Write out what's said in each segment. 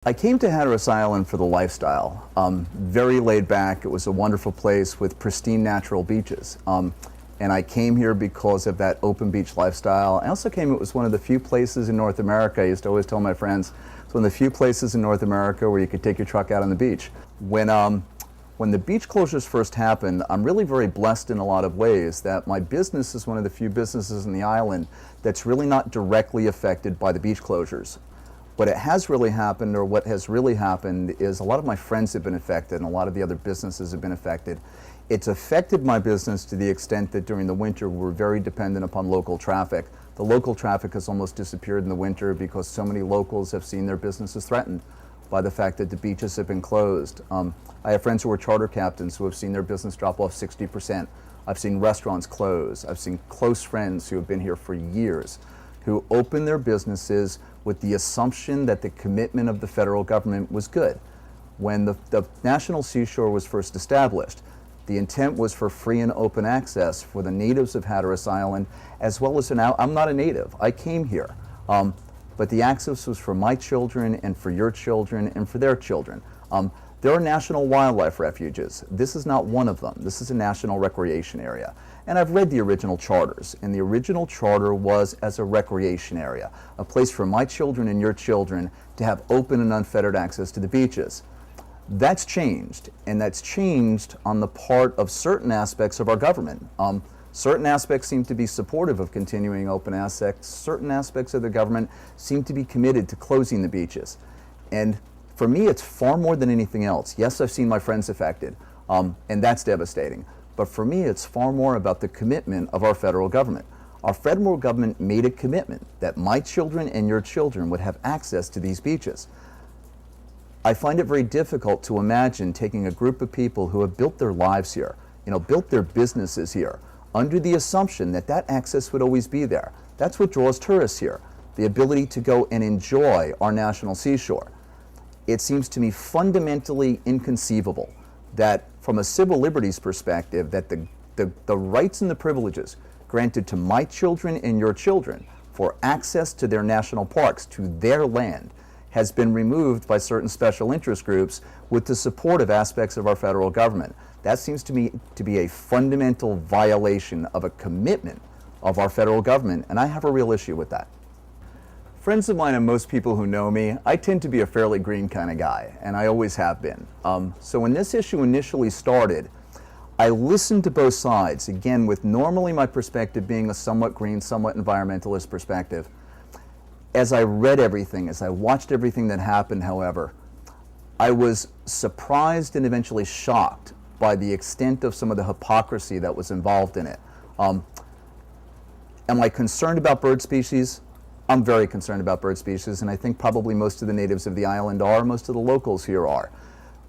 I came to Hatteras Island for the lifestyle. Very laid back. It was a wonderful place with pristine natural beaches. And I came here because of that open beach lifestyle. I also came, it was one of the few places in North America, I used to always tell my friends, it's one of the few places in North America where you could take your truck out on the beach. When the beach closures first happened, I'm really very blessed in a lot of ways that my business is one of the few businesses in the island that's really not directly affected by the beach closures. What has really happened is a lot of my friends have been affected and a lot of the other businesses have been affected. It's affected my business to the extent that during the winter we're very dependent upon local traffic. The local traffic has almost disappeared in the winter because so many locals have seen their businesses threatened by the fact that the beaches have been closed. I have friends who are charter captains who have seen their business drop off 60%. I've seen restaurants close. I've seen close friends who have been here for years who opened their businesses with the assumption that the commitment of the federal government was good. When the National Seashore was first established, the intent was for free and open access for the natives of Hatteras Island, as well as I'm not a native, I came here. But the access was for my children and for your children and for their children. There are national wildlife refuges. This is not one of them. This is a national recreation area. And I've read the original charters, and the original charter was as a recreation area, a place for my children and your children to have open and unfettered access to the beaches. That's changed, and that's changed on the part of certain aspects of our government. Certain aspects seem to be supportive of continuing open access. Certain aspects of the government seem to be committed to closing the beaches. And for me, it's far more than anything else. Yes, I've seen my friends affected, and that's devastating. But for me, it's far more about the commitment of our federal government. Our federal government made a commitment that my children and your children would have access to these beaches. I find it very difficult to imagine taking a group of people who have built their lives here, built their businesses here, under the assumption that that access would always be there. That's what draws tourists here, the ability to go and enjoy our national seashore. It seems to me fundamentally inconceivable that from a civil liberties perspective, that the rights and the privileges granted to my children and your children for access to their national parks, to their land, has been removed by certain special interest groups with the support of aspects of our federal government. That seems to me to be a fundamental violation of a commitment of our federal government, and I have a real issue with that. Friends of mine and most people who know me, I tend to be a fairly green kind of guy, and I always have been. So when this issue initially started, I listened to both sides, again, with normally my perspective being a somewhat green, somewhat environmentalist perspective. As I read everything, as I watched everything that happened, however, I was surprised and eventually shocked by the extent of some of the hypocrisy that was involved in it. Am I concerned about bird species? I'm very concerned about bird species, and I think probably most of the natives of the island are, most of the locals here are.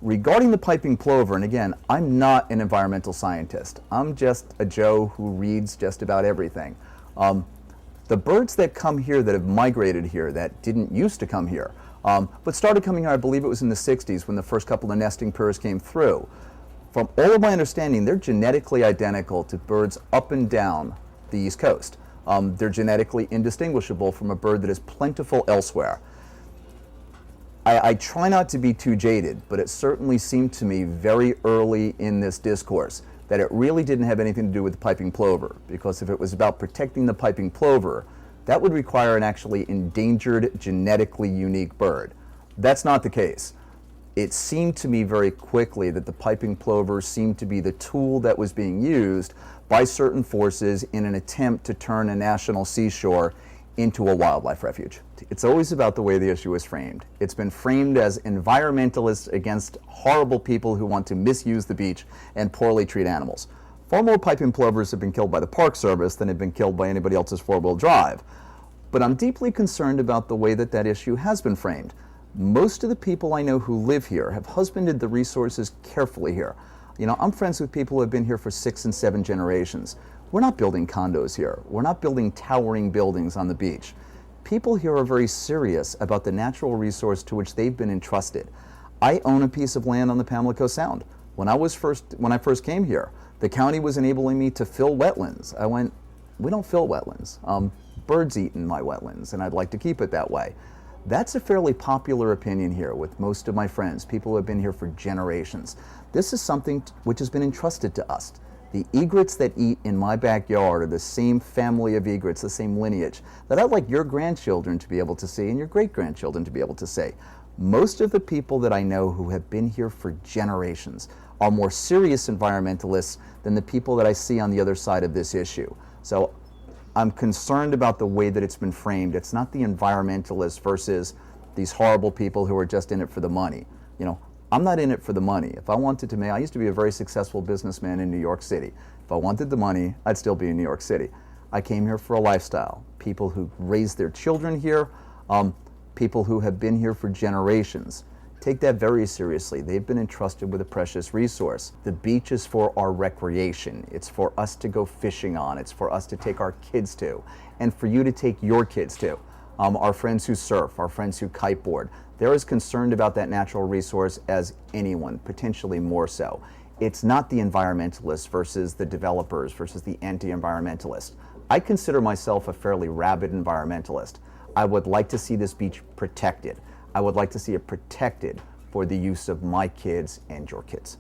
Regarding the piping plover, and again, I'm not an environmental scientist. I'm just a Joe who reads just about everything. The birds that come here, that have migrated here, that didn't used to come here, but started coming here, I believe it was in the 60s when the first couple of nesting pairs came through. From all of my understanding, they're genetically identical to birds up and down the East Coast. They're genetically indistinguishable from a bird that is plentiful elsewhere. I try not to be too jaded, but it certainly seemed to me very early in this discourse that it really didn't have anything to do with the piping plover, because if it was about protecting the piping plover, that would require an actually endangered, genetically unique bird. That's not the case. It seemed to me very quickly that the piping plover seemed to be the tool that was being used by certain forces in an attempt to turn a national seashore into a wildlife refuge. It's always about the way the issue is framed. It's been framed as environmentalists against horrible people who want to misuse the beach and poorly treat animals. Far more piping plovers have been killed by the Park Service than have been killed by anybody else's four-wheel drive. But I'm deeply concerned about the way that that issue has been framed. Most of the people I know who live here have husbanded the resources carefully here. I'm friends with people who have been here for 6 and 7 generations. We're not building condos here. We're not building towering buildings on the beach. People here are very serious about the natural resource to which they've been entrusted. I own a piece of land on the Pamlico Sound. When I first came here, the county was enabling me to fill wetlands. I went, we don't fill wetlands. Birds eat in my wetlands, and I'd like to keep it that way. That's a fairly popular opinion here with most of my friends, people who have been here for generations. This is something which has been entrusted to us. The egrets that eat in my backyard are the same family of egrets, the same lineage, that I'd like your grandchildren to be able to see and your great-grandchildren to be able to see. Most of the people that I know who have been here for generations are more serious environmentalists than the people that I see on the other side of this issue. So I'm concerned about the way that it's been framed. It's not the environmentalists versus these horrible people who are just in it for the money. You know, I'm not in it for the money. If I wanted to make, I used to be a very successful businessman in New York City. If I wanted the money, I'd still be in New York City. I came here for a lifestyle. People who raise their children here, people who have been here for generations. Take that very seriously. They've been entrusted with a precious resource. The beach is for our recreation. It's for us to go fishing on. It's for us to take our kids to, and for you to take your kids to. Our friends who surf, our friends who kiteboard, they're as concerned about that natural resource as anyone, potentially more so. It's not the environmentalists versus the developers versus the anti-environmentalists. I consider myself a fairly rabid environmentalist. I would like to see this beach protected. I would like to see it protected for the use of my kids and your kids.